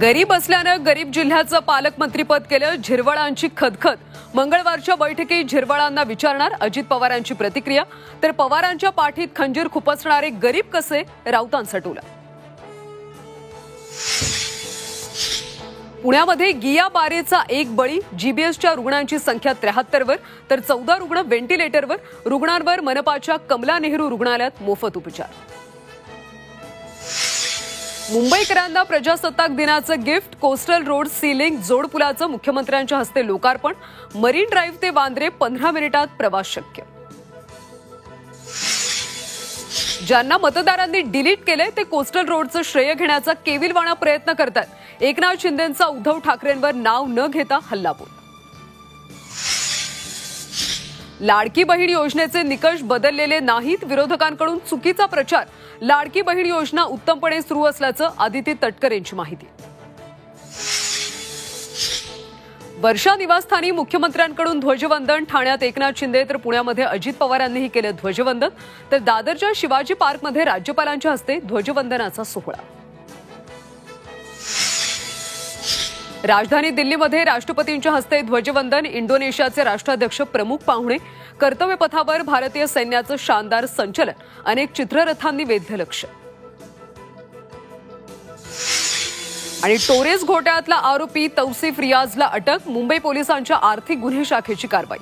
गरीब असल्यानं गरीब जिल्ह्याचं पालकमंत्रीपद केलं झिरवाळांची खदखद। मंगळवारच्या बैठकीत झिरवाळांना विचारणार अजित पवारांची प्रतिक्रिया। तर पवारांच्या पाठीत खंजीर खुपसणारे गरीब कसे, राऊतांसटवलं। पुण्यामध्ये गिया बारेचा एक बळी, जीबीएसच्या रुग्णांची संख्या 73 वर, तर 14 रुग्ण व्हेंटिलेटरवर। रुग्णांवर मनपाच्या कमला नेहरू रुग्णालयात मोफत उपचार। मुंबईकरांना प्रजासत्ताक दिनाचं गिफ्ट, कोस्टल रोड सीलिंग जोडपुलाचं मुख्यमंत्र्यांच्या हस्ते लोकार्पण। मरीन ड्राईव्ह ते वांद्रे 15 मिनिटात प्रवास शक्य। ज्यांना मतदारांनी डिलीट केले ते कोस्टल रोडचं श्रेय घेण्याचा केविलवाणा प्रयत्न करतात। एकनाथ शिंदेंचा उद्धव ठाकरेंवर नाव न घेता हल्लाबोल। लाडकी बहीण योजनेचे निकष बदललेले नाहीत, विरोधकांकडून चुकीचा प्रचार। लाडकी बहीण योजना उत्तमपणे सुरू असल्याचं आदिती तटकरेंची माहिती। वर्षा निवासस्थानी मुख्यमंत्र्यांकडून ध्वजवंदन। ठाण्यात एकनाथ शिंदे तर पुण्यामध्ये अजित पवारांनीही केलं ध्वजवंदन। तर दादरच्या शिवाजी पार्कमध्ये राज्यपालांच्या हस्ते ध्वजवंदनाचा सोहळा। राजधानी दिल्लीमध्ये राष्ट्रपतींच्या हस्ते ध्वजवंदन। इंडोनेशियाचे राष्ट्राध्यक्ष प्रमुख पाहुणे। कर्तव्यपथावर भारतीय सैन्याचं शानदार संचलन। अनेक चित्ररथांनी वेधलं लक्ष। आणि टोरेस घोटाळ्यातला आरोपी तौसिफ रियाजला अटक। मुंबई पोलिसांच्या आर्थिक गुन्हे शाखेची कारवाई।